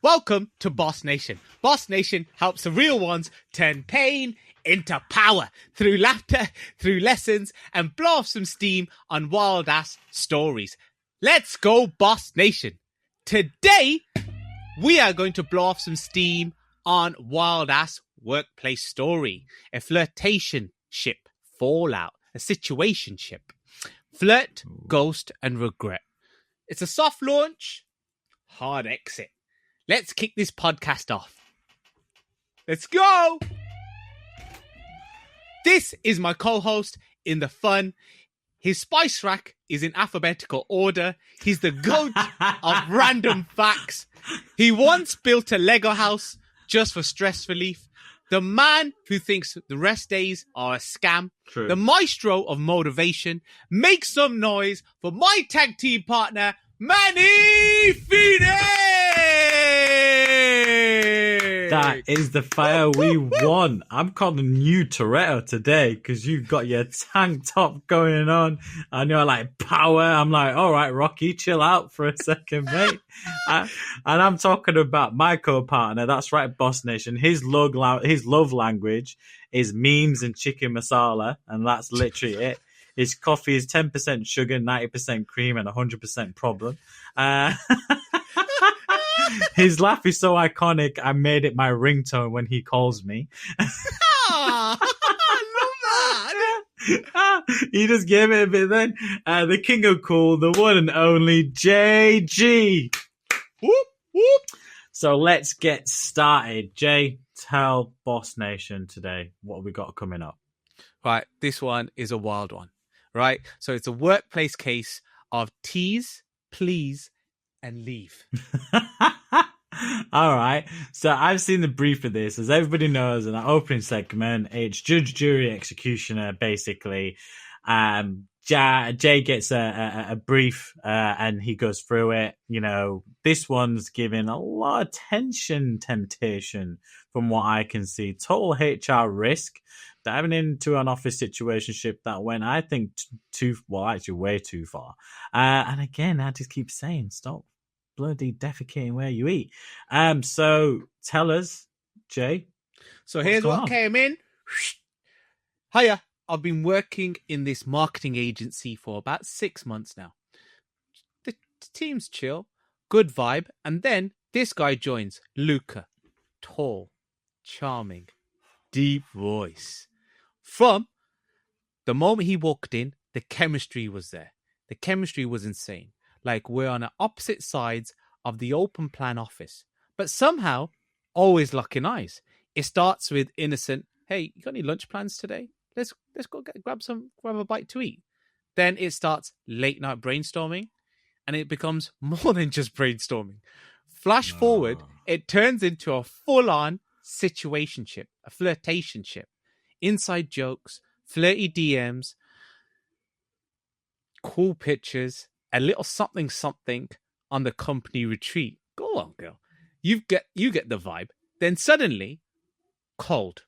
Welcome to Boss Nation. Boss Nation helps the real ones turn pain into power through laughter, through lessons, and blow off some steam on wild-ass stories. Let's go, Boss Nation. Today, we are going to blow off some steam on wild-ass workplace story, a flirtationship fallout, a situationship, flirt, ghost, and regret. It's a soft launch, hard exit. Let's kick this podcast off. Let's go! This is my co-host in the fun. His spice rack is in alphabetical order. He's the goat of random facts. He once built a Lego house just for stress relief. The man who thinks the rest days are a scam. True. The maestro of motivation. Make some noise for my tag team partner, Manny Phoenix! That is the fire we want. I'm calling you Toretto today because you've got your tank top going on and you're like power. I'm like, all right, Rocky, chill out for a second, mate. And I'm talking about my co-partner. That's right, Boss Nation. His love language is memes and chicken masala, and that's literally it. His coffee is 10% sugar, 90% cream, and 100% problem. His laugh is so iconic, I made it my ringtone when he calls me. I love that. He just gave it a bit then. The king of cool, the one and only JG. Whoop, whoop. So let's get started. Jay, tell Boss Nation today what we got coming up. Right, this one is a wild one. Right, so it's a workplace case of tease, please, and leave. All right. So I've seen the brief of this. As everybody knows, in our opening segment, it's judge, jury, executioner, basically. Jay gets a brief and he goes through it. You know, this one's giving a lot of temptation from what I can see. Total HR risk. Diving into an office situationship that went, I think, way too far. And again, I just keep saying, stop bloody defecating where you eat. So tell us, Jay. So here's what came in. Hiya. I've been working in this marketing agency for about 6 months now. The team's chill, good vibe, and then this guy joins, Luca. Tall, charming, deep voice. From the moment he walked in, the chemistry was there. The chemistry was insane. Like we're on the opposite sides of the open plan office, but somehow always locking eyes. It starts with innocent, hey, you got any lunch plans today? Let's go grab a bite to eat. Then it starts late night brainstorming, and it becomes more than just brainstorming. Flash forward, it turns into a full-on situationship, a flirtationship. Inside jokes, flirty DMs, cool pictures, a little something on the company retreat. Go on, girl. You get the vibe. Then suddenly, cold.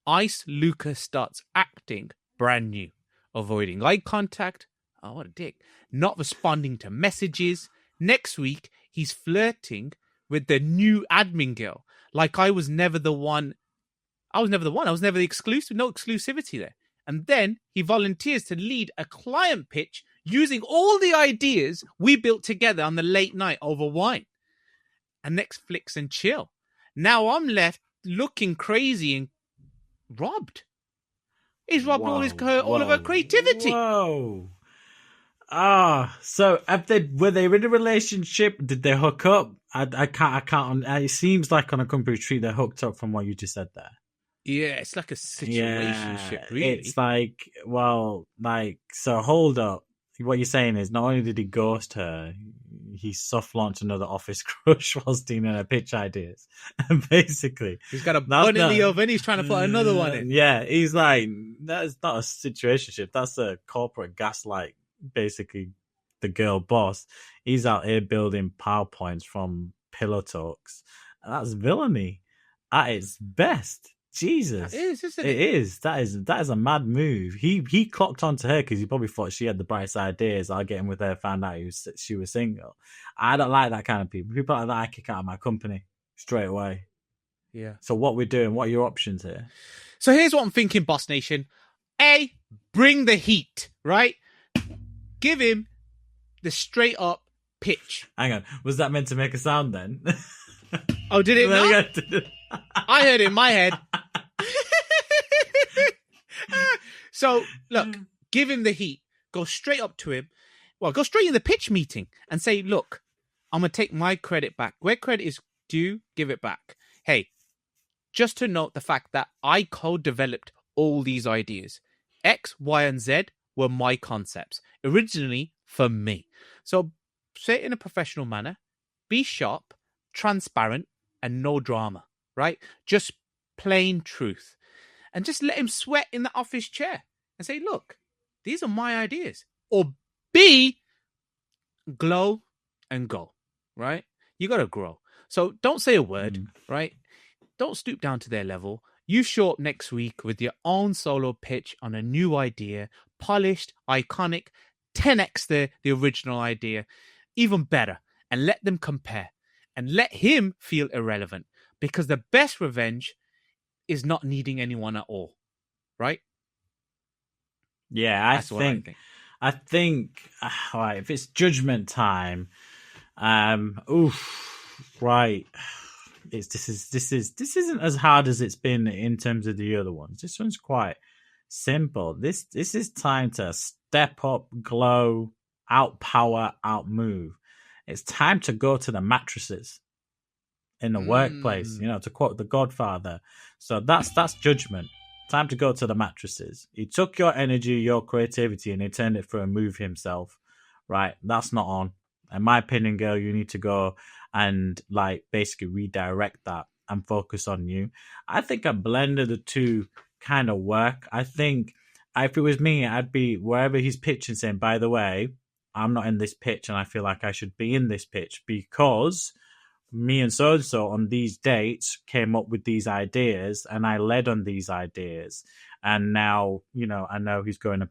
Ice Luca starts acting brand new, avoiding eye contact. Oh, what a dick. Not responding to messages. Next week, he's flirting with the new admin girl. Like I was never the one. I was never the exclusive. No exclusivity there. And then he volunteers to lead a client pitch using all the ideas we built together on the late night over wine. And Netflix and chill. Now I'm left looking crazy and robbed. He's robbed all of her creativity. Whoa. So were they in a relationship? Did they hook up? I can't. It seems like on a company retreat they hooked up from what you just said there. Yeah, it's like a situationship, really. It's like, so hold up. What you're saying is not only did he ghost her, he soft launched another office crush whilst dealing her pitch ideas. And basically, he's got a bun in the oven. He's trying to put another one in. Yeah, he's like, that's not a situationship. That's a corporate gaslight. Basically, the girl boss. He's out here building PowerPoints from pillow talks. And that's villainy at its best. Jesus, It is, isn't it is. That is a mad move. He clocked onto her because he probably thought she had the brightest ideas. I'll get in with her. Found out she was single. I don't like that kind of people. People like that I kick out of my company straight away. Yeah. So what we're doing? What are your options here? So here's what I'm thinking, Boss Nation. A, bring the heat, right? Give him the straight up pitch. Hang on, was that meant to make a sound then? Oh, did it not? I heard it in my head. So, look, give him the heat. Go straight up to him. Well, go straight in the pitch meeting and say, look, I'm going to take my credit back. Where credit is due, give it back. Hey, just to note the fact that I co-developed all these ideas. X, Y, and Z were my concepts, originally for me. So say it in a professional manner. Be sharp, transparent, and no drama, right? Just plain truth. And just let him sweat in the office chair and say, look, these are my ideas. Or B, glow and go, right? You got to grow. So don't say a word, right? Don't stoop down to their level. You show up next week with your own solo pitch on a new idea, polished, iconic, 10x the original idea, even better, and let them compare and let him feel irrelevant, because the best revenge is not needing anyone at all, right? Yeah, I think. All right, if it's judgment time, right. This isn't as hard as it's been in terms of the other ones. This one's quite simple. This is time to step up, glow, outpower, outmove. It's time to go to the mattresses in the workplace, to quote The Godfather. So that's judgment. Time to go to the mattresses. He took your energy, your creativity, and he turned it for a move himself. Right? That's not on. In my opinion, girl, you need to go and basically redirect that and focus on you. I think a blend of the two kind of work. I think if it was me, I'd be wherever he's pitching saying, by the way, I'm not in this pitch and I feel like I should be in this pitch because me and so-and-so on these dates came up with these ideas and I led on these ideas. And now, I know he's going to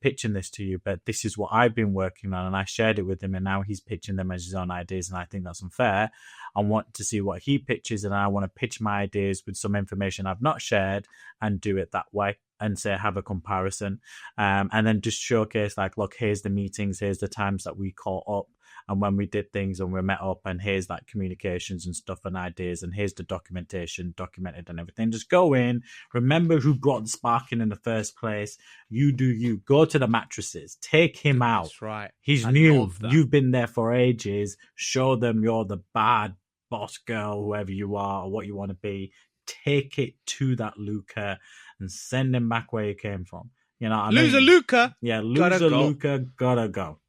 pitching this to you, but this is what I've been working on and I shared it with him and now he's pitching them as his own ideas and I think that's unfair. I want to see what he pitches and I want to pitch my ideas with some information I've not shared and do it that way and say, have a comparison. And then just showcase look, here's the meetings, here's the times that we caught up and when we did things and we met up and here's communications and stuff and ideas and here's the documentation documented and everything. Just go in, remember who brought the spark in the first place. You do you. Go to the mattresses. Take him out. That's right. He's new. You've been there for ages. Show them you're the bad boss girl, whoever you are or what you want to be. Take it to that Luca and send him back where he came from. You know what I mean? Loser Luca. Yeah, loser Luca, gotta go.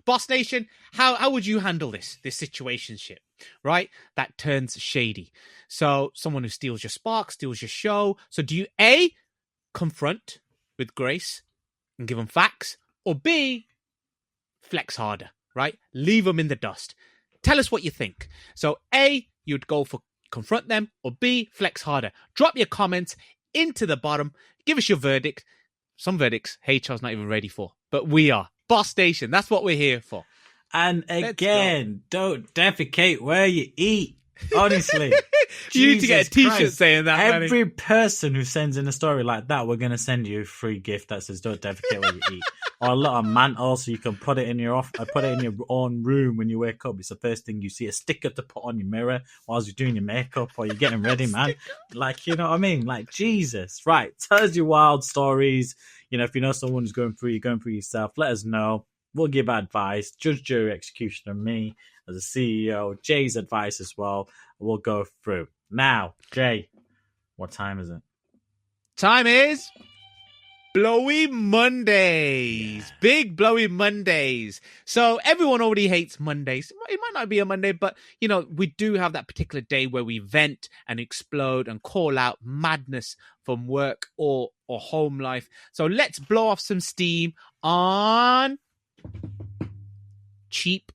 Boss Nation, how would you handle this situationship, right? That turns shady. So someone who steals your spark, steals your show. So do you A, confront with grace and give them facts, or B, flex harder, right? Leave them in the dust. Tell us what you think. So A, you'd go for confront them, or B, flex harder. Drop your comments into the bottom. Give us your verdict. Some verdicts HR's not even ready for, but we are. Boss Nation, that's what we're here for. And again, don't defecate where you eat. Honestly. You need to get a t-shirt saying that. Every person who sends in a story like that, we're going to send you a free gift that says don't defecate where you eat. Or a little mantle so you can put it in your own room when you wake up. It's the first thing you see. A sticker to put on your mirror whilst you're doing your makeup or you're getting ready, man. You know what I mean? Jesus. Right. Tell us your wild stories. If you know someone who's going through, you're going through yourself, let us know. We'll give advice. Judge, jury, executioner, me as a CEO, Jay's advice as well. We'll go through. Now, Jay, what time is it? Time is Blowy Mondays. Yeah. Big Blowy Mondays. So everyone already hates Mondays. It might not be a Monday, but, we do have that particular day where we vent and explode and call out madness from work or home life. So let's blow off some steam on cheap,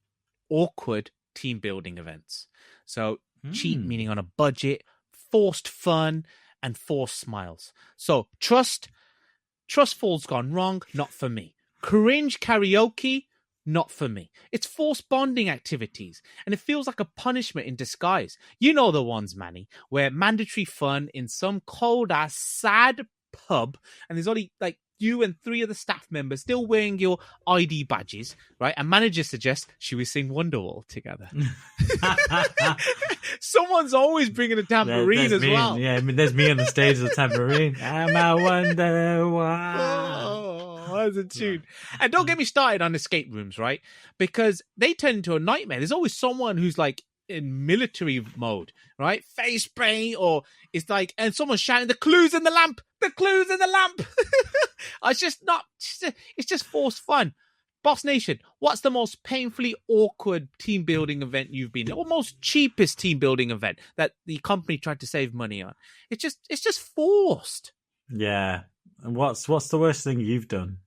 awkward team building events. So cheap meaning on a budget, forced fun, and forced smiles. So trustful's gone wrong, not for me. Cringe karaoke, not for me. It's forced bonding activities, and it feels like a punishment in disguise. You know the ones, Manny, where mandatory fun in some cold-ass, sad pub, and there's only like you and 3 of the staff members still wearing your ID badges, right? And manager suggests, should we sing Wonderwall together? Someone's always bringing a tambourine as well. Yeah, I mean, there's me on the stage with the tambourine. I'm a wonder why. Oh, that's a tune. And don't get me started on escape rooms, right? Because they turn into a nightmare. There's always someone who's like in military mode, right? Face paint, or it's like, and someone's shouting, the clues in the lamp, the clues in the lamp. It's just forced fun. Boss Nation, what's the most painfully awkward team building event you've been in, or most cheapest team building event that the company tried to save money on? It's just forced. Yeah. And what's the worst thing you've done?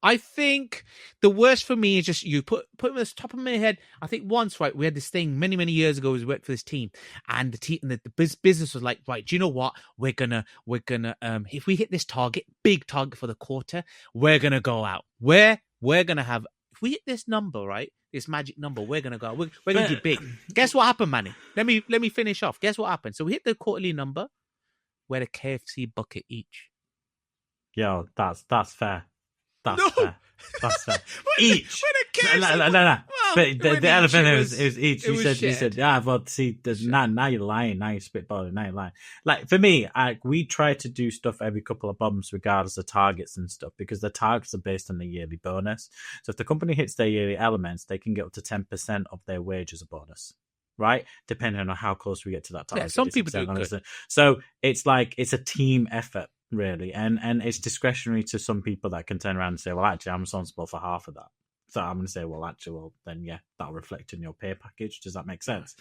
I think the worst for me is just you put it on the top of my head. I think once, right, we had this thing many years ago. We worked for this team, and the business was like, right, do you know what? We're gonna if we hit this target, big target for the quarter, we're gonna go out. We're gonna have, if we hit this number, right, this magic number, we're gonna go. We're gonna do big. Guess what happened, Manny? Let me finish off. Guess what happened? So we hit the quarterly number. We had a KFC bucket each. Yo, that's fair. That's fair. Each. No. Well, but the elephant it was each. It You was said, yeah, well, see, now you're lying. Now you're spitballing. Now you're lying. Like, for me, we try to do stuff every couple of months, regardless of targets and stuff, because the targets are based on the yearly bonus. So if the company hits their yearly elements, they can get up to 10% of their wage as a bonus. Right, depending on how close we get to that target. Yeah, some people do good. So it's like it's a team effort, really, and it's discretionary to some people that can turn around and say, well, actually, I'm responsible for half of that. So I'm going to say, well, then yeah, that'll reflect in your pay package. Does that make sense?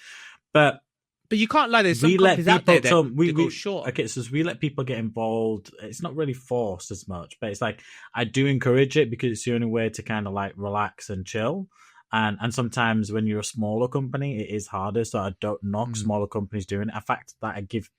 But you can't lie. There's some companies out there that go short. Okay, so we let people get involved. It's not really forced as much, but it's like I do encourage it because it's the only way to kind of like relax and chill. And sometimes when you're a smaller company, it is harder. So I don't knock smaller companies doing it. In fact, that I give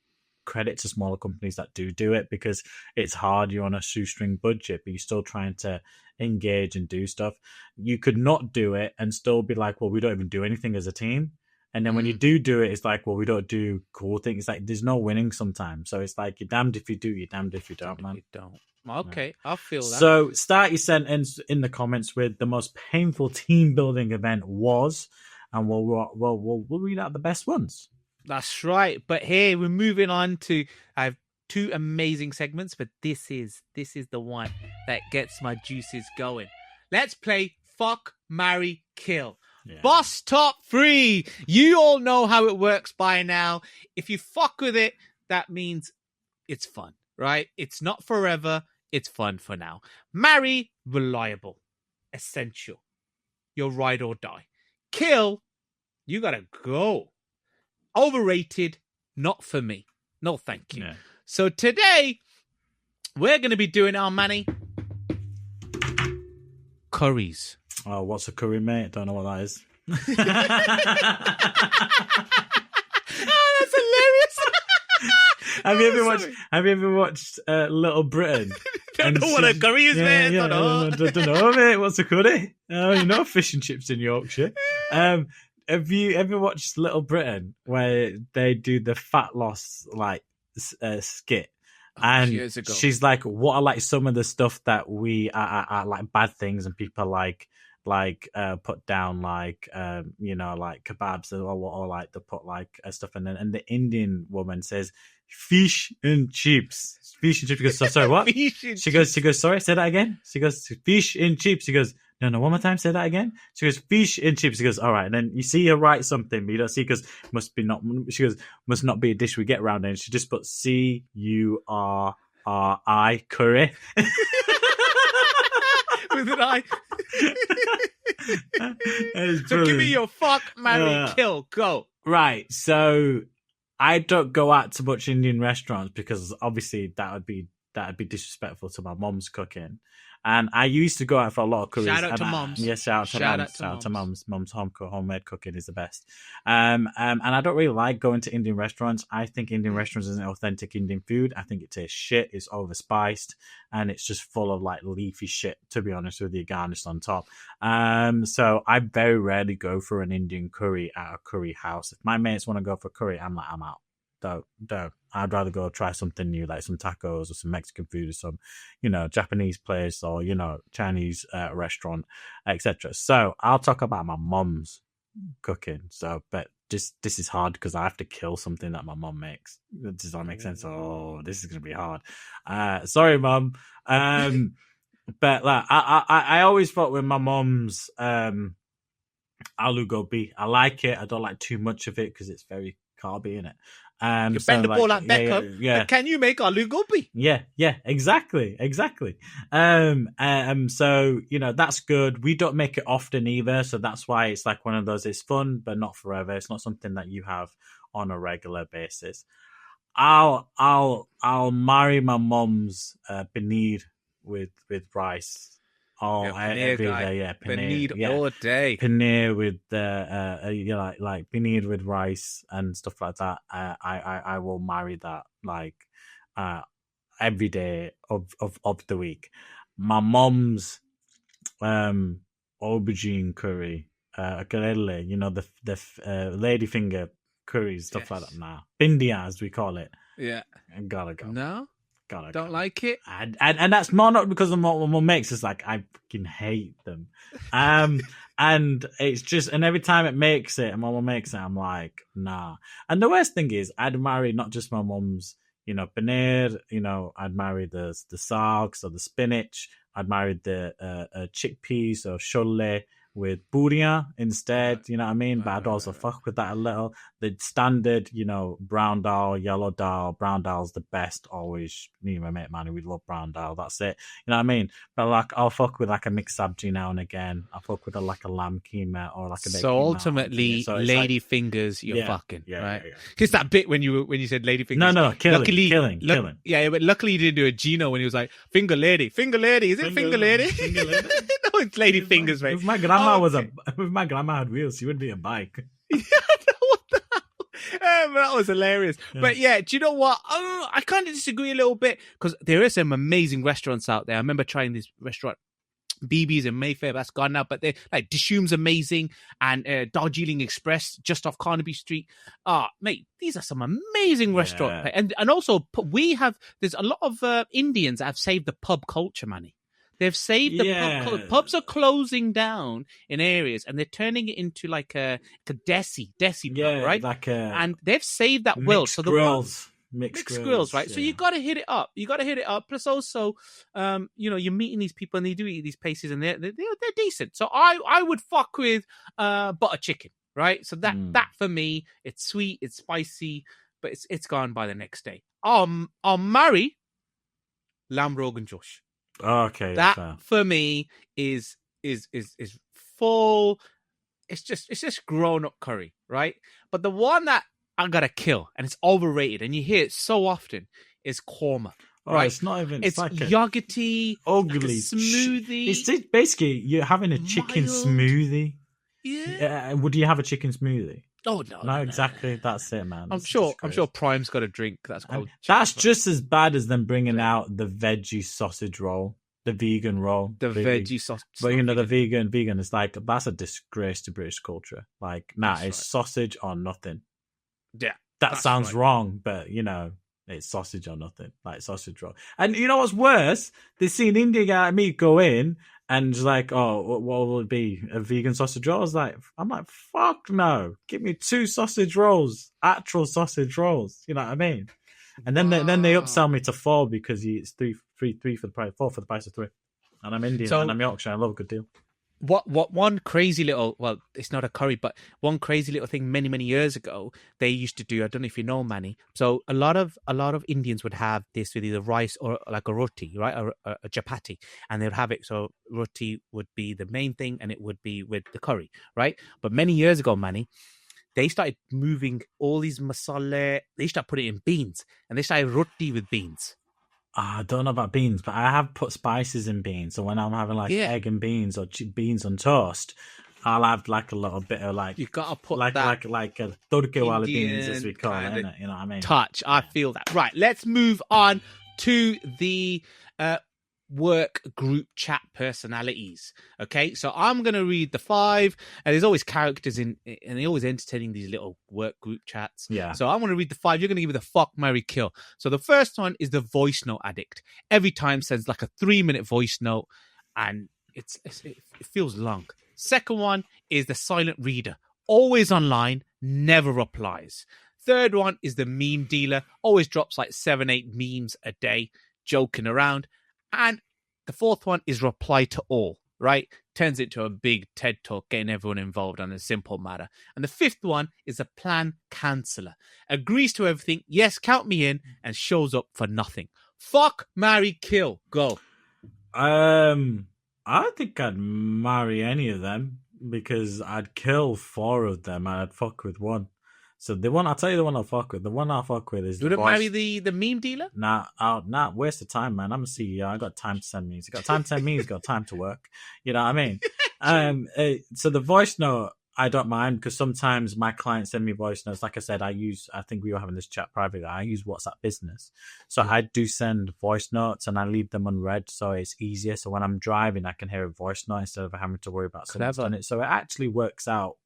credit to smaller companies that do it because it's hard. You're on a shoestring budget, but you're still trying to engage and do stuff. You could not do it and still be like, well, we don't even do anything as a team. And then when you do it, it's like, well, we don't do cool things. It's like there's no winning sometimes. So it's like you're damned if you do, you're damned if you don't, man. You don't. Okay, I feel that. So start your sentence in the comments with the most painful team building event was, and we'll read out the best ones. That's right. But here we're moving on to. I have 2 amazing segments, but this is the one that gets my juices going. Let's play Fuck, Marry, Kill. Yeah. Boss Top 3. You all know how it works by now. If you fuck with it, that means it's fun, right? It's not forever. It's fun for now. Marry, reliable, essential. You're ride or die. Kill, you gotta go. Overrated, not for me. No, thank you. Yeah. So today, we're going to be doing our Manny curries. Oh, what's a curry, mate? Don't know what that is. Oh, that's hilarious. Have you ever watched Little Britain? Don't know what a curry is, mate. Yeah, don't know, mate. What's a curry? Oh, you know fish and chips in Yorkshire. Have you ever watched Little Britain where they do the fat loss like skit? And years ago. She's like, what are like some of the stuff that we are like bad things and people like put down like like kebabs or like they put like stuff in, and the Indian woman says fish and chips. She goes, sorry, what? She goes, sorry, say that again. She goes, fish and chips. She goes, no, one more time, say that again. She goes, fish and chips. She goes, all right. And then you see her write something, but you don't see because she goes, must not be a dish we get around. And she just put CURRI curry. With an I. So give me your fuck, marry, kill, go. Right. So I don't go out to much Indian restaurants because obviously that would be that'd be disrespectful to my mom's cooking. And I used to go out for a lot of curries. Shout out to moms. Yes, shout out to moms. Mom's homemade cooking is the best. And I don't really like going to Indian restaurants. I think Indian restaurants isn't authentic Indian food. I think it tastes shit. It's overspiced, and it's just full of like leafy shit, to be honest with you, garnished on top. So I very rarely go for an Indian curry at a curry house. If my mates want to go for curry, I'm out. Don't. I'd rather go try something new, like some tacos or some Mexican food or some, Japanese place or, Chinese restaurant, etc. So I'll talk about my mom's cooking. So, but this is hard because I have to kill something that my mom makes. Does that make sense? Oh, this is going to be hard. Sorry, Mom. But like, I always thought with my mom's aloo gobi, I like it. I don't like too much of it because it's very carby in it. You bend the ball like Beckham. Yeah. Can you make aloo gobi? Yeah, exactly. So that's good. We don't make it often either, so that's why it's like one of those. It's fun, but not forever. It's not something that you have on a regular basis. I'll marry my mom's paneer with rice. Every day, paneer all day. Paneer with like paneer with rice and stuff like that. I will marry that like every day of the week. My mom's aubergine curry, the ladyfinger curries, stuff like that. Now bindia as we call it. Yeah, gotta go. No. Don't like it, and that's more not because of what my mum makes. It's like I fucking hate them, and it's just, and every time it makes it, and my mum makes it, I'm like, nah. And the worst thing is, I'd marry not just my mum's, paneer. I'd marry the sags or the spinach. I'd marry the chickpeas or cholle with buria instead, you know what I mean? But I'd also fuck with that a little. The standard, brown dal, yellow dal. Brown dal's the best always. Me and my mate Manny, we love brown dal. That's it. You know what I mean? But like, I'll fuck with like a mixed sabji now and again. I'll fuck with like a lamb keema or like a so ultimately, lady fingers, you're fucking, right? It's that bit when you said lady fingers. No, killing. Yeah, but luckily you didn't do a Gino when he was like, finger lady. Is it finger lady? No, it's lady fingers, mate. If my grandma had wheels, she would be a bike. Yeah, what the hell? That was hilarious. Yeah. But yeah, do you know what? I kind of disagree a little bit because there are some amazing restaurants out there. I remember trying this restaurant, BB's in Mayfair, that's gone now, but they're like Dishoom's amazing and Darjeeling Express just off Carnaby Street. Mate, these are some amazing restaurants. And also there's a lot of Indians that have saved the pub culture, Manny. They've saved the pubs are closing down in areas and they're turning it into like a desi pub, right? And they've saved that world. So mixed grills, right? Yeah. So you got to hit it up. Plus also, you're meeting these people and they do eat these places and they're decent. So I would fuck with butter chicken, right? So that for me, it's sweet, it's spicy, but it's gone by the next day. I'll marry lamb rogan josh. Okay, that for me is full. It's just grown up curry, right? But the one that I gotta kill, and it's overrated, and you hear it so often, is korma. Right? It's not even. It's like yogurty, ugly like smoothie. It's basically you're having a chicken smoothie. Yeah. Would you have a chicken smoothie? Oh no! Exactly. That's it, man. I'm sure Prime's got a drink that's called. That's just as bad as them bringing out the veggie sausage roll, the vegan roll, the veggie sausage. But the vegan is like that's a disgrace to British culture. Like, it's sausage or nothing. Yeah, that sounds wrong, but it's sausage or nothing, like sausage roll. And you know what's worse? They see an Indian guy like me go in. And just like, what will it be? A vegan sausage roll? I'm like, fuck no! Give me 2 sausage rolls, actual sausage rolls. You know what I mean? And then they upsell me to 4 because it's three for the price, 4 for the price of 3. And I'm Indian and I'm Yorkshire. I love a good deal. What one crazy little, well, it's not a curry, but one crazy little thing many years ago they used to do. I don't know if you know, Manny. So a lot of Indians would have this with either rice or like a roti, right, or a chapati, and they would have it. So roti would be the main thing, and it would be with the curry, right? But many years ago, Manny, they started moving all these masala. They started putting it in beans, and they started roti with beans. I don't know about beans, but I have put spices in beans. So when I'm having like Yeah. egg and beans or beans on toast, I'll have like a little bit of like You gotta put like that a turkey wala beans, as we Indian call it, kind of innit? You know what I mean? touch. I feel that. Right, let's move on to the work group chat personalities. Okay, so I'm gonna read the 5, and there's always characters in, and they're always entertaining these little work group chats. Yeah. So I'm gonna read the 5. You're gonna give me the fuck, marry, kill. So the first one is the voice note addict. Every time sends like a 3-minute voice note, and it feels long. Second one is the silent reader. Always online, never replies. Third one is the meme dealer. Always drops like 7-8 memes a day, joking around. And the fourth one is reply to all, right? Turns into a big TED talk, getting everyone involved on a simple matter. And the fifth one is a plan canceller. Agrees to everything. Yes, count me in, and shows up for nothing. Fuck, marry, kill. Go. I think I'd marry any of them because I'd kill 4 of them and I'd fuck with one. So the one, I'll tell you the one I'll fuck with. The one I'll fuck with is you wouldn't marry the meme dealer? Nah, waste of time, man. I'm a CEO. I got time to send memes. You got time to send memes, got time to work. You know what I mean? So the voice note, I don't mind because sometimes my clients send me voice notes. Like I said, I think we were having this chat privately. I use WhatsApp Business. So I do send voice notes and I leave them unread so it's easier. So when I'm driving, I can hear a voice note instead of having to worry about someone's done it. So it actually works out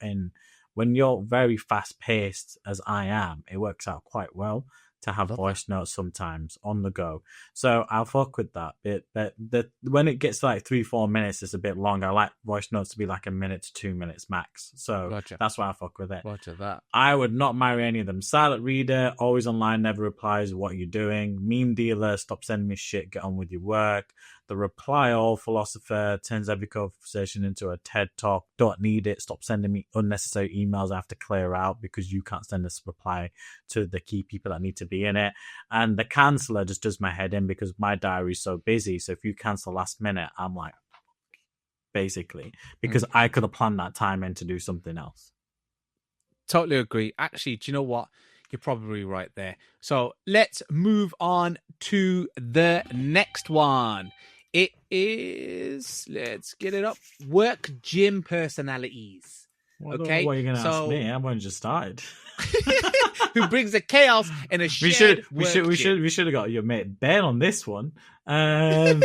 when you're very fast paced as I am, it works out quite well to have voice notes sometimes on the go. So I'll fuck with that. But when it gets to like 3-4 minutes, it's a bit long. I like voice notes to be like 1 minute to 2 minutes max. So that's why I fuck with it. Roger that. I would not marry any of them. Silent reader, always online, never replies what you're doing. Meme dealer, stop sending me shit, get on with your work. The reply all philosopher, turns every conversation into a TED talk. Don't need it. Stop sending me unnecessary emails I have to clear out because you can't send this reply to the key people that need to be in it. And the canceller just does my head in because my diary is so busy. So if you cancel last minute, I'm like, basically, because I could have planned that time in to do something else. Totally agree. Actually, do you know what? You're probably right there. So let's move on to the next one. It is, let's get it up, work gym personalities. Okay, what are you going to ask me? I've only just started. Who brings the chaos in a shared we should have got your mate Ben on this one. Ben,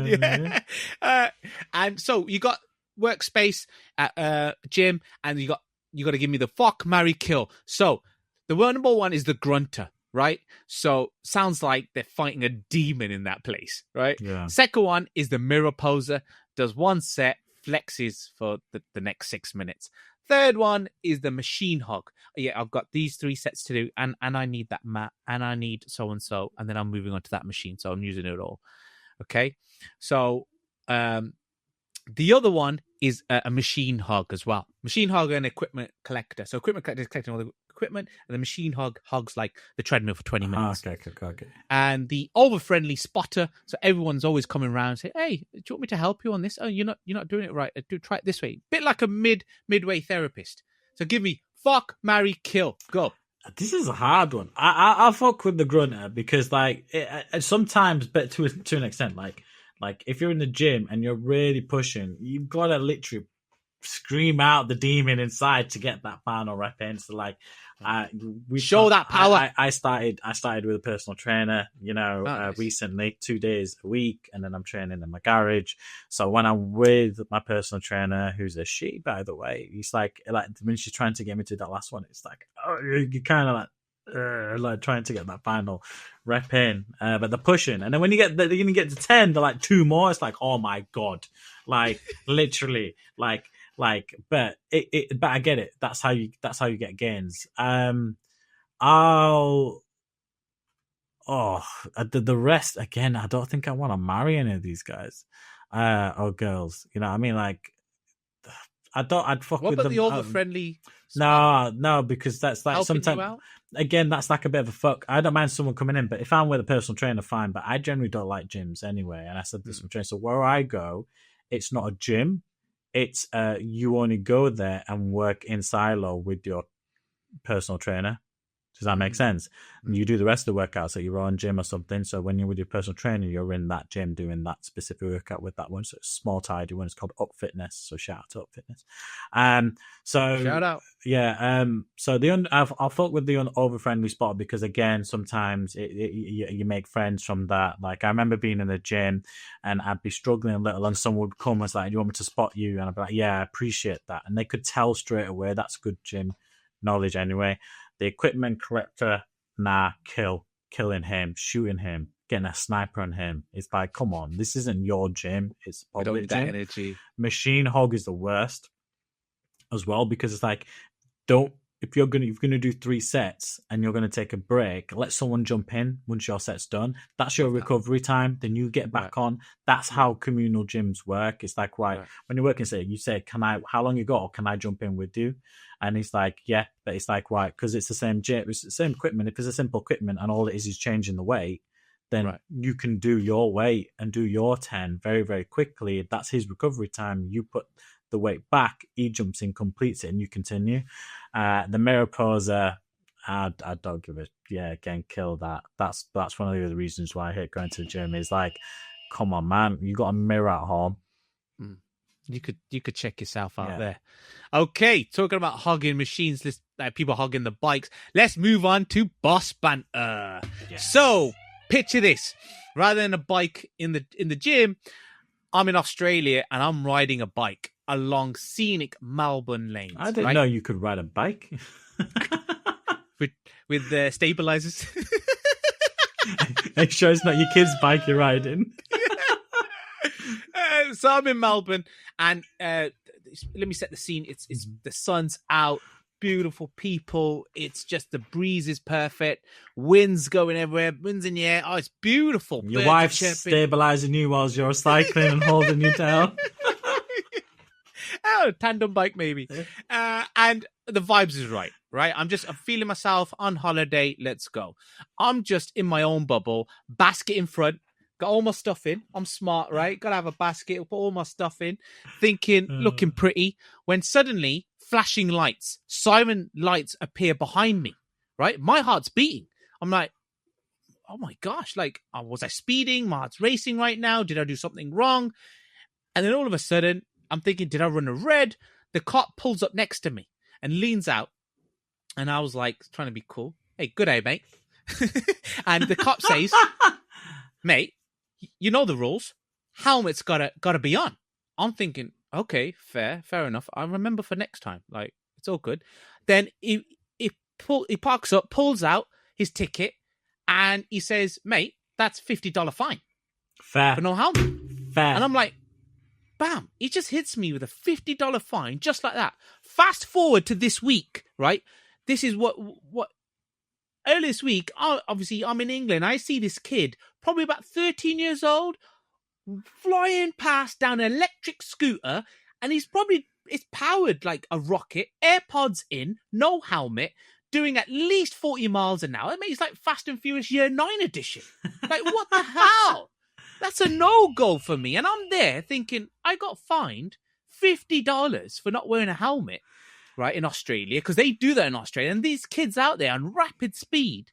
yeah. And so you got workspace at gym, and you got to give me the fuck, marry, kill. So the number one is the grunter, right? So sounds like they're fighting a demon in that place, right? Yeah. Second one is the mirror poser, does one set, flexes for the next 6 minutes. Third one is the machine hog. Yeah, I've got these 3 sets to do, and I need that mat, and I need so and so, and then I'm moving on to that machine, so I'm using it all. Okay, so the other one is a machine hog as well. Machine hog and equipment collector. So equipment collector is collecting all the equipment, and the machine hog hogs like the treadmill for 20 minutes. Okay. And the over-friendly spotter. So everyone's always coming around and saying, "Hey, do you want me to help you on this? Oh, you're not doing it right. Try it this way." Bit like a midway therapist. So give me fuck, marry, kill. Go. This is a hard one. I'll fuck with the grunter because like sometimes, but to an extent, like if you're in the gym and you're really pushing, you've got to literally scream out the demon inside to get that final rep in. So like, show that power. I started with a personal trainer, nice. Recently, 2 days a week, and then I'm training in my garage. So when I'm with my personal trainer, who's a she, by the way, he's like when she's trying to get me to that last one, it's like, oh, you kind of like trying to get that final rep in, but they're pushing, and then when you get to 10, they're like 2 more. It's like, oh my god, like literally, like, but I get it. That's how you get gains. The rest again. I don't think I want to marry any of these guys or girls. You know what I mean? Like, I'd fuck what with about them. The over friendly. No, because that's like helping sometimes. Again, that's like a bit of a fuck. I don't mind someone coming in, but if I'm with a personal trainer, fine. But I generally don't like gyms anyway. And I said this to my trainer. So where I go, it's not a gym. It's you only go there and work in silo with your personal trainer. Does that make sense? And you do the rest of the workouts at your own gym or something. So when you're with your personal trainer, you're in that gym doing that specific workout with that one. So it's a small, tidy one. It's called Up Fitness. So shout out to Up Fitness. So shout out. Yeah. So I'll fuck with the over friendly spot because again, sometimes you make friends from that. Like I remember being in the gym and I'd be struggling a little, and someone would come and was like, "Do you want me to spot you?" And I'd be like, "Yeah, I appreciate that." And they could tell straight away. That's good gym knowledge anyway. The equipment collector, killing him, shooting him, getting a sniper on him. It's like, come on, this isn't your gym. It's a public gym. Energy. Machine hog is the worst as well because it's like, if you're gonna do 3 sets and you're gonna take a break, let someone jump in once your set's done. That's your recovery time. Then you get back on. That's how communal gyms work. It's like, right. When you're working, you say, how long you got? Or can I jump in with you? And he's like, yeah, but it's like, right, because it's the same gym, it's the same equipment. If it's a simple equipment and all it is changing the weight, then you can do your weight and do your 10 very, very quickly. That's his recovery time. You put the weight back, he jumps in, completes it, and you continue. The mirror poser, I don't give it. Yeah, again, kill that. That's one of the other reasons why I hate going to the gym. Is like, come on, man, you got a mirror at home. You could check yourself out there. Okay, talking about hogging machines, people hogging the bikes. Let's move on to boss banter. So picture this: rather than a bike in the gym, I'm in Australia and I'm riding a bike along scenic Melbourne lanes. I didn't know you could ride a bike with the stabilizers. Are you sure it's not your kid's bike you're riding? So I'm in Melbourne, and let me set the scene. It's the sun's out, beautiful people. It's just the breeze is perfect, winds going everywhere, winds in the air. Oh, it's beautiful. Your wife's stabilizing you whilst you're cycling and holding you down. Oh, tandem bike maybe. And the vibes is right. I'm feeling myself on holiday. Let's go. I'm just in my own bubble, basket in front. Got all my stuff in. I'm smart, right? Got to have a basket. Put all my stuff in. Thinking, looking pretty. When suddenly, flashing lights, siren lights appear behind me, right? My heart's beating. I'm like, oh my gosh. Like, was I speeding? My heart's racing right now. Did I do something wrong? And then all of a sudden, I'm thinking, did I run a red? The cop pulls up next to me and leans out. And I was like, trying to be cool. Hey, good day, mate. And the cop says, mate, you know the rules. Helmet's gotta be on. I'm thinking, okay, fair enough. I remember for next time. Like, it's all good. Then he parks up, pulls out his ticket, and he says, mate, that's $50 fine. Fair. For no helmet. Fair. And I'm like, bam, he just hits me with a $50 fine, just like that. Fast forward to this week, right? This is what earlier this week, obviously, I'm in England. I see this kid, probably about 13 years old, flying past down an electric scooter, and it's powered like a rocket, AirPods in, no helmet, doing at least 40 miles an hour. I mean, it's like Fast and Furious Year 9 edition. Like, what the hell? That's a no-go for me. And I'm there thinking, I got fined $50 for not wearing a helmet. Right, in Australia, because they do that in Australia, and these kids out there on rapid speed.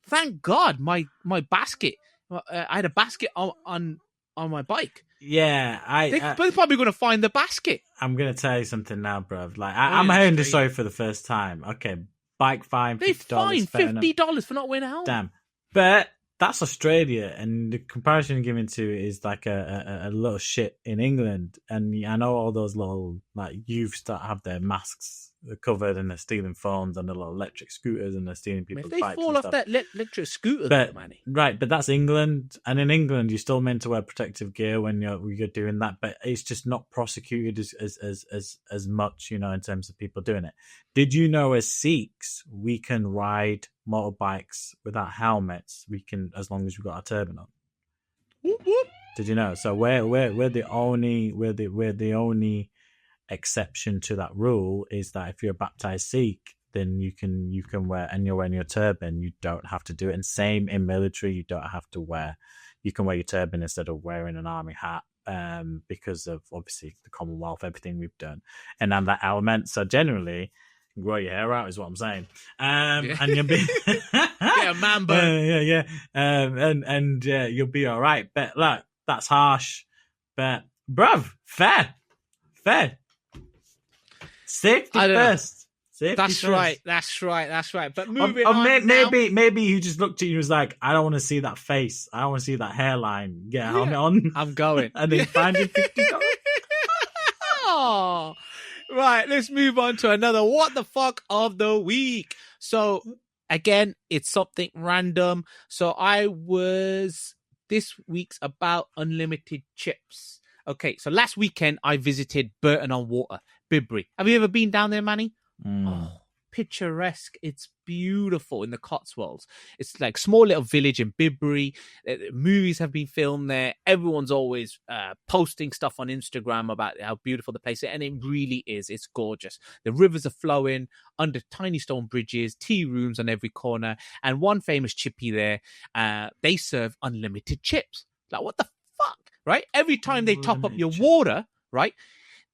Thank God, my basket. I had a basket on my bike. Yeah, they're probably going to find the basket. I'm going to tell you something now, bruv. Like, I'm hearing this story for the first time. Okay, bike fine. They fined $50 for not wearing a helmet. Damn, but that's Australia, and the comparison you're giving to is like a little shit in England. And I know all those little like youths that have their masks covered and they're stealing phones and the little electric scooters and they're stealing people's bikes. If they fall off that electric scooter, right? But that's England, and in England you're still meant to wear protective gear when you're doing that. But it's just not prosecuted as much, in terms of people doing it. Did you know as Sikhs we can ride motorbikes without helmets? We can, as long as we've got our turban on. Whoop, whoop. Did you know? So we're the only exception to that rule is that if you're a baptized Sikh, then you can wear, and you're wearing your turban, you don't have to do it. And same in military, you don't have to wear. You can wear your turban instead of wearing an army hat, because of obviously the Commonwealth, everything we've done, and then that element. So generally, grow your hair out, is what I'm saying. Yeah. And you'll be Get a man bun. yeah. And you'll be all right. But look, that's harsh. But bruv, fair. Safety first. Safety That's first. right. But moving on now. Maybe he just looked at you and was like, I don't want to see that face. I don't want to see that hairline. Get a helmet on. I'm going. And then find you $50. Oh, right. Let's move on to another what the fuck of the week. So again, it's something random. So this week's about unlimited chips. Okay, so last weekend I visited Burton-on-Water, Bibbury. Have you ever been down there, Manny? Oh, picturesque. It's beautiful in the Cotswolds. It's like small little village in Bibbury. Movies have been filmed there. Everyone's always posting stuff on Instagram about how beautiful the place is, and it really is. It's gorgeous. The rivers are flowing under tiny stone bridges, tea rooms on every corner, and one famous chippy there, they serve unlimited chips. Like, what the fuck, right? Every time they top up your water, right,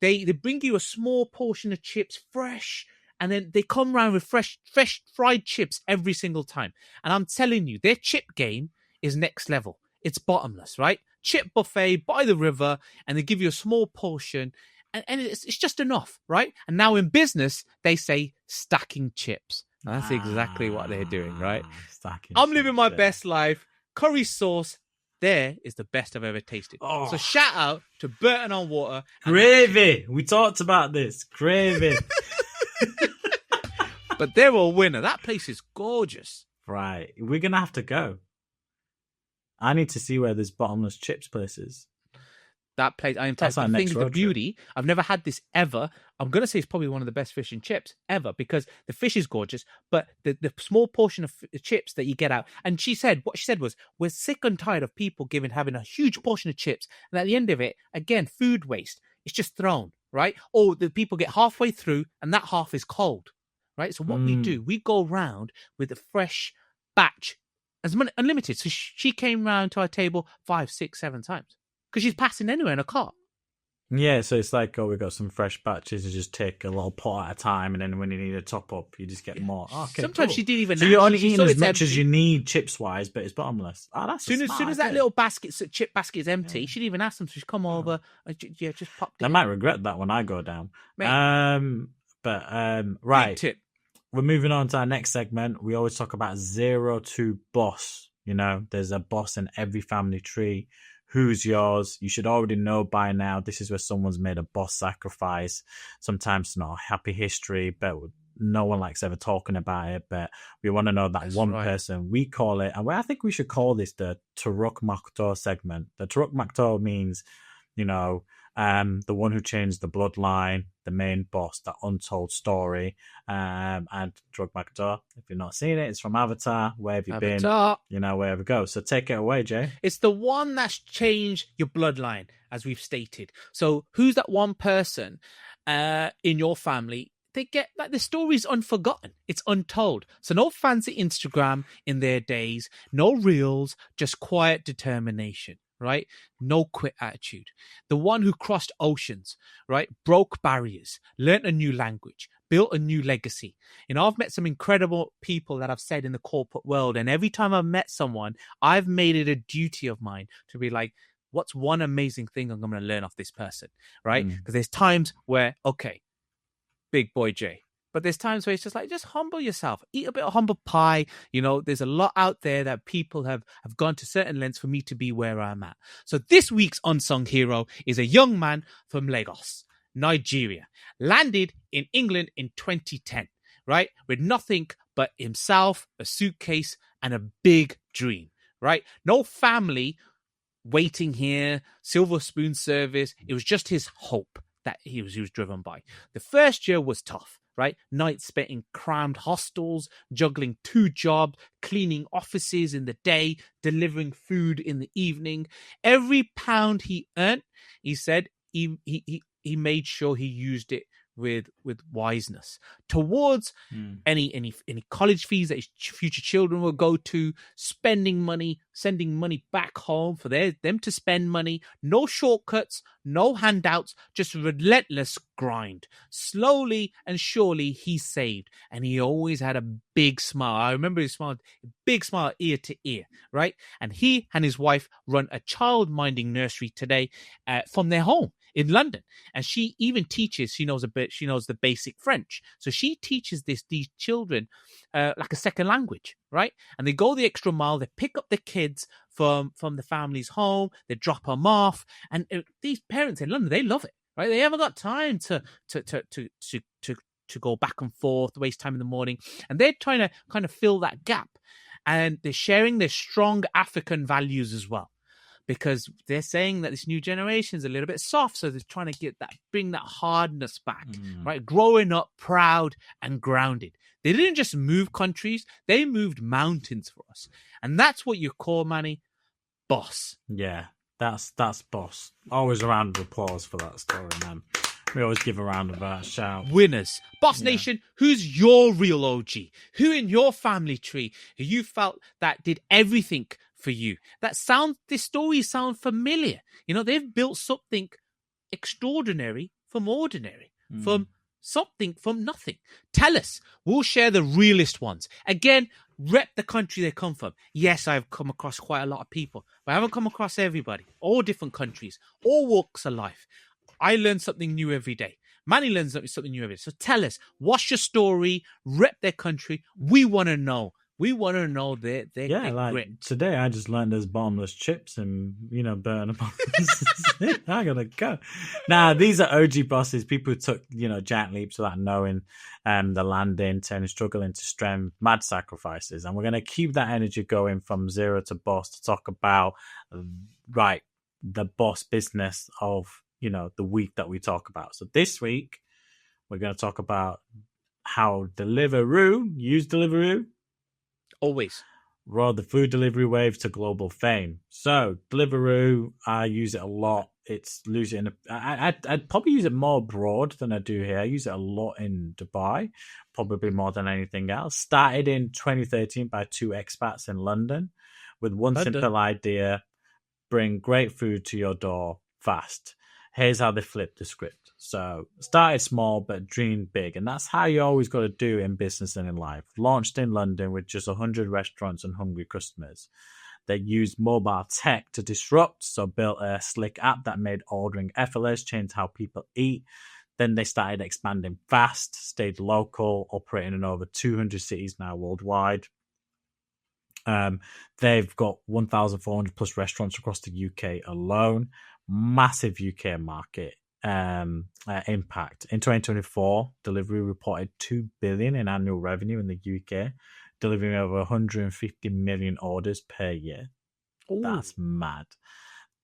they bring you a small portion of chips, fresh, and then they come around with fresh fried chips every single time. And I'm telling you, their chip game is next level. It's bottomless, right? Chip buffet by the river, and they give you a small portion, and it's just enough, right? And now in business, they say stacking chips. And that's exactly what they're doing, right? I'm living my best life. Curry sauce there is the best I've ever tasted. Oh. So shout out to Burton-on-Water. Gravy. We talked about this. Gravy. But they're a winner. That place is gorgeous. Right. We're going to have to go. I need to see where this bottomless chips place is. That place, I think the beauty, I've never had this ever. I'm going to say it's probably one of the best fish and chips ever because the fish is gorgeous, but the small portion of chips that you get out. And what she said was, we're sick and tired of people having a huge portion of chips. And at the end of it, again, food waste. It's just thrown, right? Or the people get halfway through and that half is cold, right? So what we do, we go round with a fresh batch, unlimited. So she came round to our table 5, 6, 7 times. Because she's passing anywhere in a car. Yeah, so it's like, we've got some fresh batches to just take a little pot at a time, and then when you need a top up, you just get more. Okay, sometimes she didn't even. So you're only eating as much as you need chips wise, but it's bottomless. Oh, that's soon as that little chip basket is empty, she didn't even ask them. So she's come over. Yeah, just popped it. I might regret that when I go down. Mate. Right. Big tip. We're moving on to our next segment. We always talk about 0 to boss. You know, there's a boss in every family tree. Who's yours? You should already know by now. This is where someone's made a boss sacrifice. Sometimes it's not a happy history, but no one likes ever talking about it. But we want to know that person. We call it, and I think we should call this the Turok Makto segment. The Turok Makto means, the one who changed the bloodline, the main boss, that untold story. And Turok Makto, if you've not seen it, it's from Avatar. Where have you been? Wherever it goes. So take it away, Jay. It's the one that's changed your bloodline, as we've stated. So who's that one person in your family? They get the story's unforgotten. It's untold. So no fancy Instagram in their days, no reels, just quiet determination. Right? No quit attitude. The one who crossed oceans, right? Broke barriers, learnt a new language, built a new legacy. I've met some incredible people that I've said in the corporate world. And every time I've met someone, I've made it a duty of mine to be like, what's one amazing thing I'm going to learn off this person? Right? Because there's times where, okay, big boy Jay. But there's times where it's just like, just humble yourself. Eat a bit of humble pie. There's a lot out there that people have gone to certain lengths for me to be where I'm at. So this week's unsung hero is a young man from Lagos, Nigeria. Landed in England in 2010, right? With nothing but himself, a suitcase, and a big dream, right? No family waiting here, silver spoon service. It was just his hope that he was driven by. The first year was tough. Right? Nights spent in crammed hostels, juggling 2 jobs, cleaning offices in the day, delivering food in the evening. Every pound he earned, he said, he made sure he used it with wiseness towards any college fees that his future children will go to, spending money, sending money back home for them to spend money. No shortcuts, no handouts, just relentless grind. Slowly and surely he saved, and he always had a big smile. I remember his smile, big smile ear to ear, right? And he and his wife run a child-minding nursery today from their home in London. And she even teaches, she knows the basic French. So she teaches these children like a second language, right? And they go the extra mile. They pick up the kids from the family's home. They drop them off. And these parents in London, they love it, right? They haven't got time to go back and forth, waste time in the morning. And they're trying to kind of fill that gap. And they're sharing their strong African values as well, because they're saying that this new generation is a little bit soft. So they're trying to bring that hardness back, right? Growing up proud and grounded. They didn't just move countries, they moved mountains for us. And that's what you call, Manny, boss. Yeah, that's boss. Always a round of applause for that story, man. We always give a round of shout. Winners. Boss Nation, who's your real OG? Who in your family tree who you felt that did everything for you? This story sound familiar. You know, they've built something extraordinary from ordinary, from something from nothing. Tell us. We'll share the realest ones. Again, rep the country they come from. Yes, I've come across quite a lot of people, but I haven't come across everybody. All different countries, all walks of life. I learn something new every day. Manny learns something new every day. So tell us, what's your story? Rep their country. We want to know. We want to know their like grit. Today I just learned there's bottomless chips and, burn them. I gotta go. Now, these are OG bosses, people who took, giant leaps without knowing the landing, turning struggle into strength, mad sacrifices. And we're going to keep that energy going from zero to boss to talk about, the boss business of, the week that we talk about. So this week, we're going to talk about how Deliveroo, use Deliveroo, always rode the food delivery wave to global fame. So Deliveroo, I use it a lot. It's losing. I'd probably use it more abroad than I do here. I use it a lot in Dubai, probably more than anything else. Started in 2013 by two expats in London with one simple idea: bring great food to your door fast. Here's how they flipped the script. So started small, but dreamed big. And that's how you always got to do in business and in life. Launched in London with just 100 restaurants and hungry customers. They used mobile tech to disrupt. So built a slick app that made ordering effortless, changed how people eat. Then they started expanding fast, stayed local, operating in over 200 cities now worldwide. They've got 1,400 plus restaurants across the UK alone. Massive UK market impact. In 2024, Deliveroo reported 2 billion in annual revenue in the UK, delivering over 150 million orders per year. Ooh. That's mad.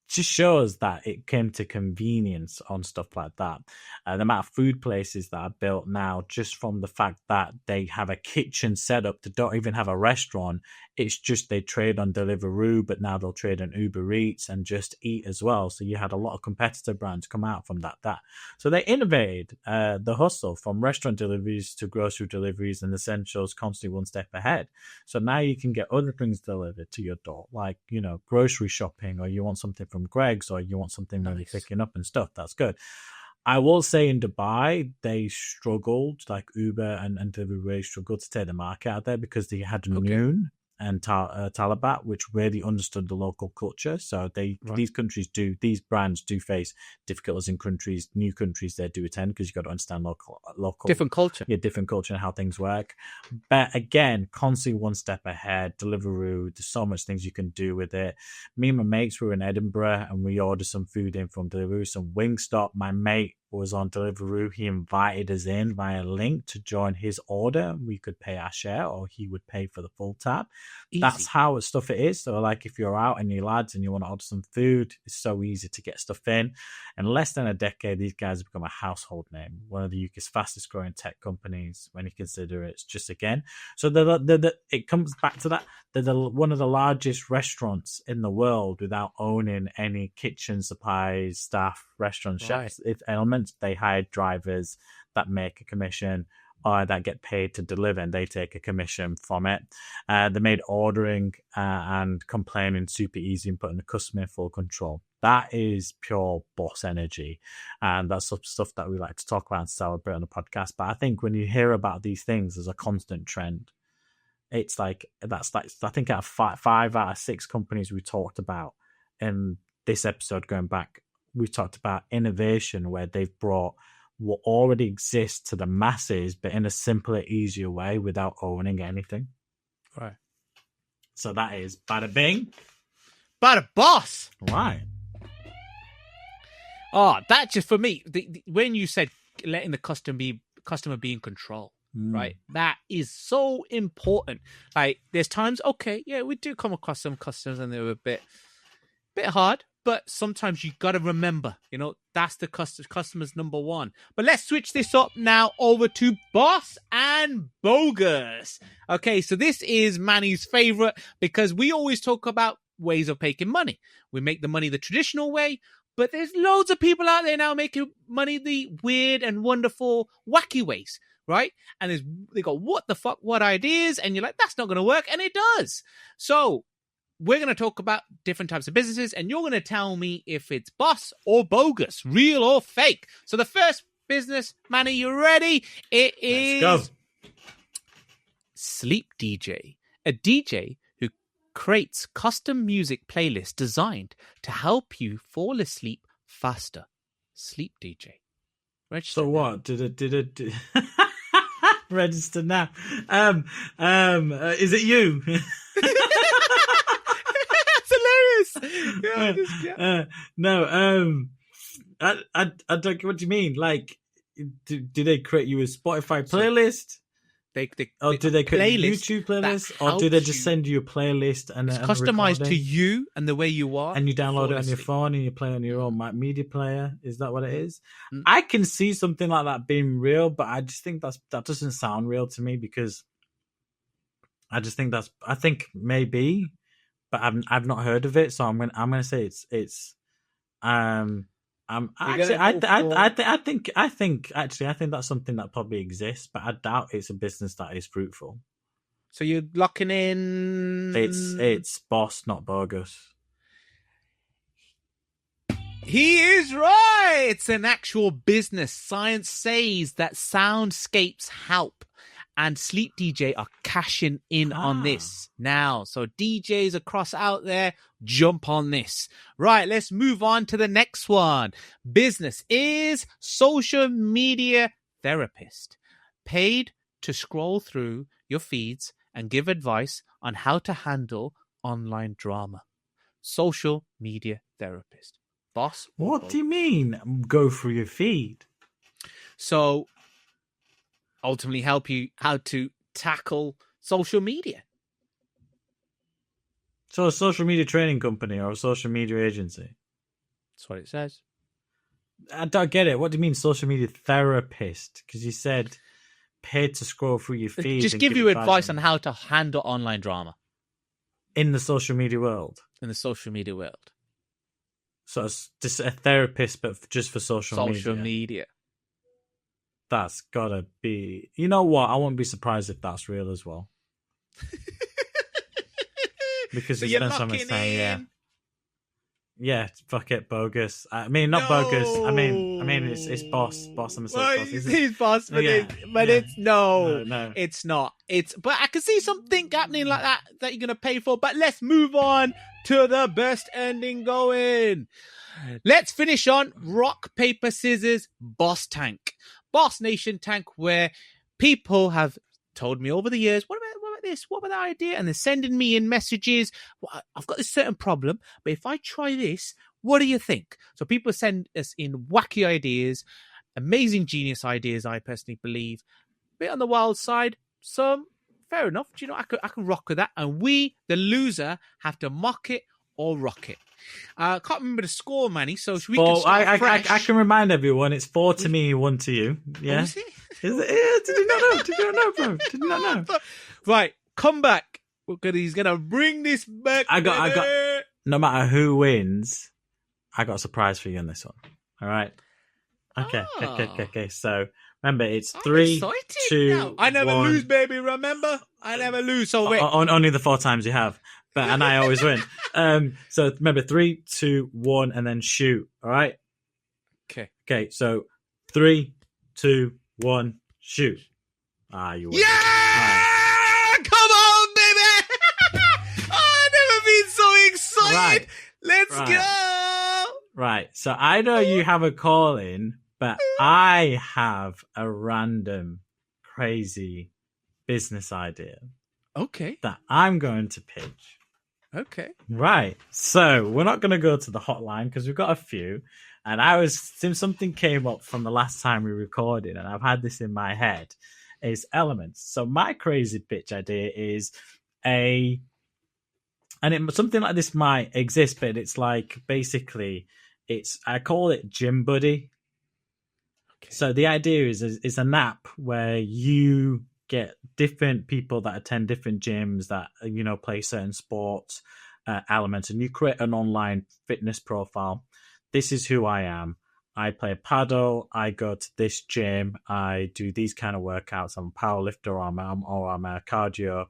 Just shows that it came to convenience on stuff like that. The amount of food places that are built now, just from the fact that they have a kitchen set up, they don't even have a restaurant. It's just they trade on Deliveroo, but now they'll trade on Uber Eats and Just Eat as well. So you had a lot of competitor brands come out from that. So they innovated the hustle from restaurant deliveries to grocery deliveries and essentials, constantly one step ahead. So now you can get other things delivered to your door, like, grocery shopping, or you want something from Greg's, or you want something really picking up and stuff. That's good. I will say in Dubai, they struggled, like Uber and Deliveroo struggled to take the market out there because they had Noon and Talabat, which really understood the local culture. So these brands do face difficulties in countries, new countries they do attend, because you've got to understand local different culture. Yeah, different culture and how things work. But again, constantly one step ahead. Deliveroo, there's so much things you can do with it. Me and my mates were in Edinburgh and we ordered some food in from Deliveroo, some Wingstop. My mate was on Deliveroo. He invited us in via link to join his order. We could pay our share, or he would pay for the full tab. Easy. That's how stuff it is. So like if you're out and your lads and you want to order some food, it's so easy to get stuff in. In less than a decade, these guys have become a household name, one of the UK's fastest growing tech companies when you consider it's just again. So it comes back to that. They're one of the largest restaurants in the world without owning any kitchen supplies, staff, restaurant chefs, if elements. They hired drivers that make a commission that get paid to deliver, and they take a commission from it. They made ordering and complaining super easy and putting the customer in full control. That is pure boss energy, and that's some stuff that we like to talk about and celebrate on the podcast. But I think when you hear about these things as a constant trend, it's like that's like, I think out of five out of six companies we talked about in this episode going back, we talked about innovation where they've brought what already exists to the masses, but in a simpler, easier way without owning anything. Right. So that is bada bing, bada boss. Right. Oh, that just for me. When you said letting the customer be in control, right? That is so important. Like, there's times, okay, yeah, we do come across some customers and they're a bit hard. But sometimes you got to remember, that's the customer's number one. But let's switch this up now over to Boss and Bogus. Okay, so this is Manny's favorite because we always talk about ways of making money. We make the money the traditional way, but there's loads of people out there now making money the weird and wonderful, wacky ways, right? And they got what the fuck, what ideas? And you're like, that's not going to work. And it does. So we're going to talk about different types of businesses, and you're going to tell me if it's boss or bogus, real or fake. So the first business, Manny, you ready? It is Let's go. Sleep DJ, a DJ who creates custom music playlists designed to help you fall asleep faster. Sleep DJ. Register so what? Did it register now? Is it you? No, I don't get what you mean. Like, do they create you a Spotify playlist? Do they create a YouTube playlist, or do they just send you a playlist and it's customized to you and the way you are, and you download it on your phone and you play on your own media player? Is that what it is? I can see something like that being real, but I just think that doesn't sound real to me because I just think I think maybe. But I've not heard of it, so I'm gonna say it's I think that's something that probably exists, but I doubt it's a business that is fruitful. So you're locking in. It's boss, not bogus. He is right. It's an actual business. Science says that soundscapes help. And Sleep DJ are cashing in on this now. So DJs across out there, jump on this. Right, let's move on to the next one. Business is social media therapist. Paid to scroll through your feeds and give advice on how to handle online drama. Social media therapist. Boss. What do you mean, go through your feed? So ultimately help you how to tackle social media. So a social media training company or a social media agency? That's what it says. I don't get it. What do you mean social media therapist? Because you said paid to scroll through your feed. Just give you advice on how to handle online drama. In the social media world? In the social media world. So it's just a therapist, but just for social media? Social media. That's gotta be. You know what? I won't be surprised if that's real as well. Because so there's been someone saying, yeah, fuck it, bogus. I mean, not bogus. I mean, it's boss. I'm a boss. He's boss, but it's no, it's not. But I can see something happening like that you're gonna pay for. But let's move on to the best ending going. Let's finish on rock, paper, scissors, boss tank. Boss Nation tank, where people have told me over the years, what about this? What about that idea? And they're sending me in messages. Well, I've got this certain problem, but if I try this, what do you think? So people send us in wacky ideas, amazing genius ideas, I personally believe. A bit on the wild side, some fair enough. Do you know, I can rock with that. And we, the loser, have to mock it or rock it. I can't remember the score, Manny, so we can start fresh. I can remind everyone, it's 4 to me, 1 to you. Yeah. Oh, is it? Is it? Yeah, did you not know? Did you not know, bro? Did you not know? Right, come back. He's going to bring this back. I got, no matter who wins, I got a surprise for you in this one. All right? Okay. So remember, it's I'm 3, excited 2, now. I never 1. lose, baby. Remember, I never lose. So wait, Only the 4 times you have, and I always win. So remember, 3, 2, 1, and then shoot. All right. Okay. So 3, 2, 1, shoot. You win. Yeah! Come on, baby! I've never been so excited. Right. Let's go. Right. So I know you have a call in, but I have a random, crazy business idea. Okay. That I'm going to pitch. Okay. Right. So we're not going to go to the hotline because we've got a few. And since something came up from the last time we recorded, and I've had this in my head, is elements. So my crazy pitch idea is something like this might exist, but it's like basically I call it Gym Buddy. Okay. So the idea is an app where you get different people that attend different gyms that, play certain sports elements, and you create an online fitness profile. This is who I am. I play paddle. I go to this gym. I do these kind of workouts. I'm a powerlifter, or I'm a cardio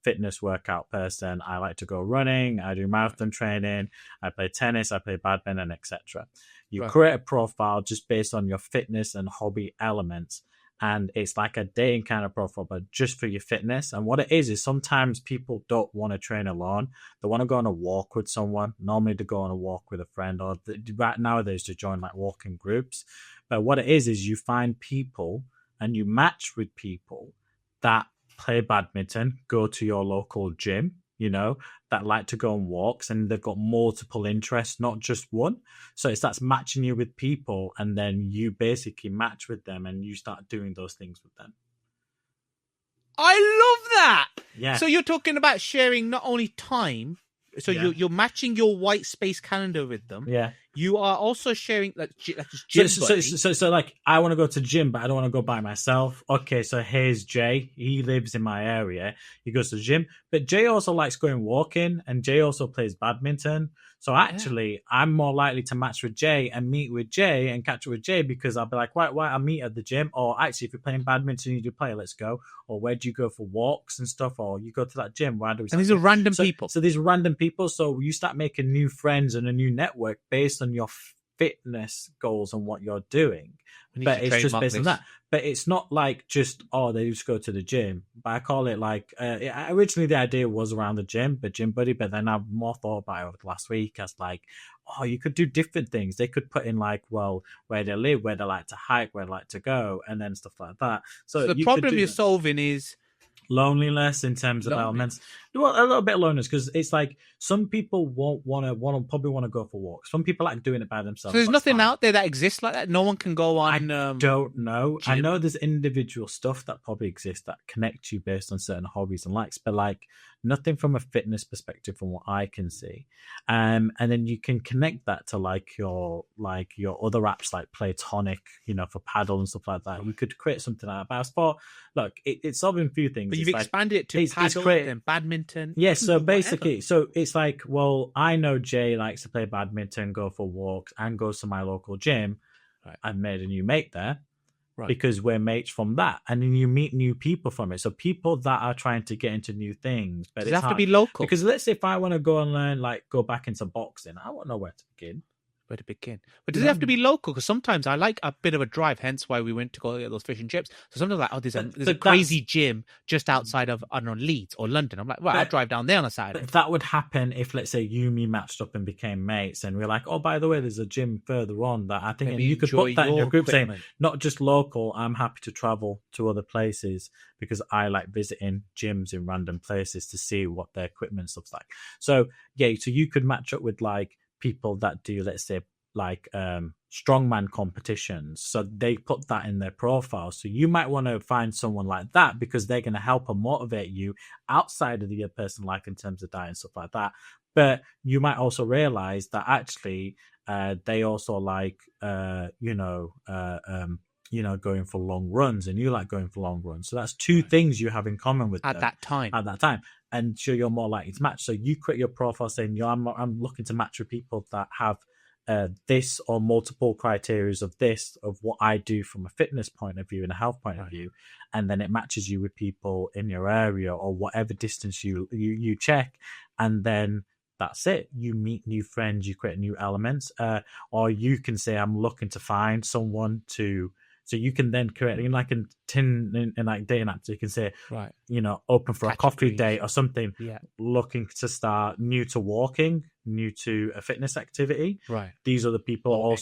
fitness workout person. I like to go running. I do marathon training. I play tennis. I play badminton, etc. You create a profile just based on your fitness and hobby elements. And it's like a dating kind of profile, but just for your fitness. And what it is sometimes people don't want to train alone. They want to go on a walk with someone. Normally to go on a walk with a friend, or right nowadays to join like walking groups. But what it is you find people and you match with people that play badminton, go to your local gym, that like to go on walks, and they've got multiple interests, not just one. So that's matching you with people, and then you basically match with them and you start doing those things with them. I love that. Yeah. So you're talking about sharing not only time, so you're matching your white space calendar with them. Yeah. You are also sharing like gym so like I want to go to gym, but I don't want to go by myself. Okay, so here's Jay. He lives in my area. He goes to the gym, but Jay also likes going walking, and Jay also plays badminton. So actually, I'm more likely to match with Jay and meet with Jay and catch up with Jay, because I'll be like, why I'll meet at the gym. Or actually, if you're playing badminton, you do play, let's go. Or where do you go for walks and stuff? Or you go to that gym. Why do we? And these are random people. So these are random people. So you start making new friends and a new network based on your fitness goals and what you're doing. But it's just based on that. But it's not like just, they just go to the gym. But I call it like, originally the idea was around the gym, but Gym Buddy. But then I've more thought about it over the last week as like, you could do different things. They could put in like, well, where they live, where they like to hike, where they like to go, and then stuff like that. So the problem you're solving is loneliness in terms of elements. Well, a little bit of loneliness, because it's like some people probably want to go for walks. Some people like doing it by themselves. So there's nothing out there that exists like that. No one can go on. I don't know. Gym. I know there's individual stuff that probably exists that connect you based on certain hobbies and likes, but like nothing from a fitness perspective from what I can see. And then you can connect that to like your other apps like Platonic, for paddle and stuff like that. We could create something like that. But I thought, look, it's solving a few things. But you've expanded it to paddle and badminton. Yeah, so basically, so it's like, well, I know Jay likes to play badminton, go for walks, and goes to my local gym. Right. I've made a new mate there. Right. Because we're mates from that, and then you meet new people from it. So people that are trying to get into new things, but does it have to be local? Because let's say if I want to go and learn, like go back into boxing, I won't know where to begin. But does it have to be local? Because sometimes I like a bit of a drive, hence why we went to go get those fish and chips. So sometimes like, there's a crazy gym just outside of, I don't know, Leeds or London. I'm like, I'll drive down there on a Saturday. But that would happen if, let's say, you and me matched up and became mates, and we're like, by the way, there's a gym further on that I think, and you could put that in your group saying, not just local, I'm happy to travel to other places because I like visiting gyms in random places to see what their equipment stuff's like. So you could match up with like people that do, let's say, like strongman competitions, so they put that in their profile. So you might want to find someone like that, because they're going to help and motivate you outside of the person, like in terms of diet and stuff like that. But you might also realize that actually they also like going for long runs, and you like going for long runs. So that's two things you have in common with at that time. And so you're more likely to match. So you create your profile saying, I'm looking to match with people that have this or multiple criteria of this, of what I do from a fitness point of view and a health point of view, and then it matches you with people in your area or whatever distance you check, and then that's it. You meet new friends, you create new elements, or you can say, I'm looking to find someone to. So you can then create in like a tin in like day and night. So you can say, right, open for a coffee date or something. Yeah. Looking to start new to walking, new to a fitness activity. Right. These are the people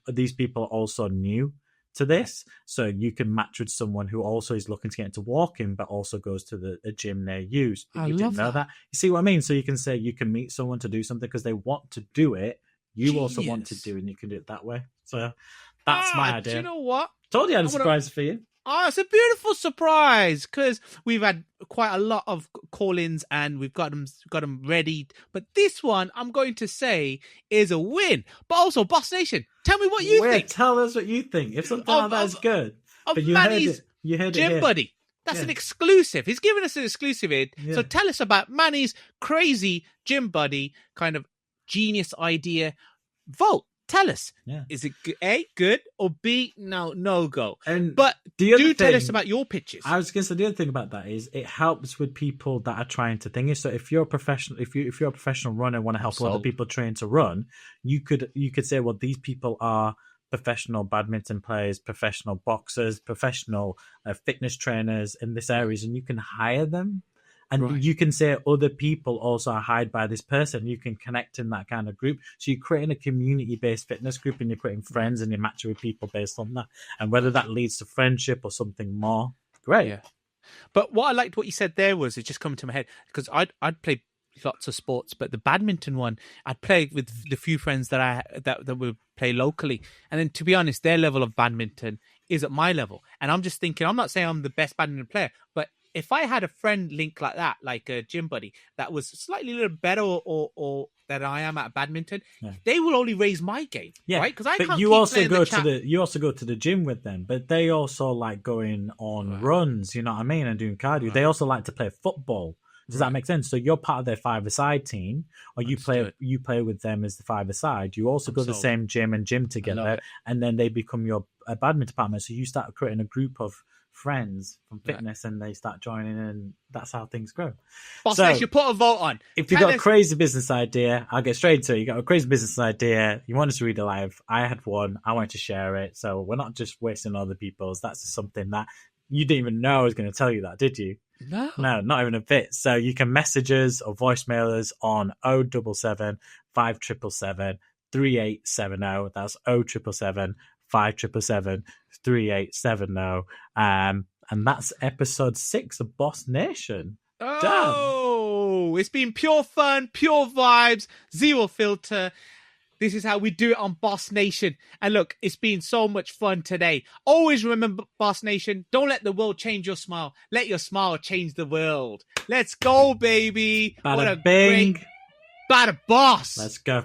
these people are also new to this. So you can match with someone who also is looking to get into walking, but also goes to a gym near you. I You didn't know that. You see what I mean? So you can say you can meet someone to do something because they want to do it. You also want to do it, and you can do it that way. So that's my idea. Do you know what? Told you I had a surprise for you. Oh, it's a beautiful surprise because we've had quite a lot of call-ins and we've got them ready. But this one, I'm going to say, is a win. But also, Boss Nation, tell me what you think. Tell us what you think. If something like that is good. But you Manny's heard it Gym here. Buddy. That's an exclusive. He's giving us an exclusive here. Yeah. So tell us about Manny's crazy Gym Buddy kind of genius idea. Vote. Tell us. Yeah. Is it A, good, or B, no go? But tell us about your pitches. I was going to say the other thing about that is it helps with people that are trying to think. So if you're a professional, if you're a professional runner and want to help other people train to run, you could say, well, these people are professional badminton players, professional boxers, professional fitness trainers in this areas, and you can hire them. And you can say other people also are hired by this person. You can connect in that kind of group. So you're creating a community-based fitness group and you're creating friends and you're matching with people based on that. And whether that leads to friendship or something more, great. Yeah. But what I liked what you said there was, it just coming to my head, because I'd play lots of sports, but the badminton one, I'd play with the few friends that would play locally. And then, to be honest, their level of badminton is at my level. And I'm just thinking, I'm not saying I'm the best badminton player, but if I had a friend link like that, like a gym buddy, that was slightly a little better or than I am at badminton, they will only raise my game, right? Because you also go to the gym with them, but they also like going on runs, you know what I mean, and doing cardio. They also like to play football. Does that make sense? So you're part of their five-a-side team, or you play with them as the five-a-side. You also go to the same gym and gym together, and then they become your badminton partner. So you start creating a group of friends from fitness and they start joining, and that's how things grow. Boss, so, you put a vote on. If you've got a crazy business idea, I'll get straight to it. You got a crazy business idea, you want us to read it live. I had one, I wanted to share it. So we're not just wasting other people's. That's just something that you didn't even know I was going to tell you that, did you? No, not even a bit. So you can message us or voicemail us on 077 5777 3870. That's 077 5777 3870. And that's episode 6 of Boss Nation. Oh, it's been pure fun, pure vibes, zero filter. This is how we do it on Boss Nation. And look, it's been so much fun today. Always remember, Boss Nation, don't let the world change your smile. Let your smile change the world. Let's go, baby. Bada bing. Bada boss. Let's go.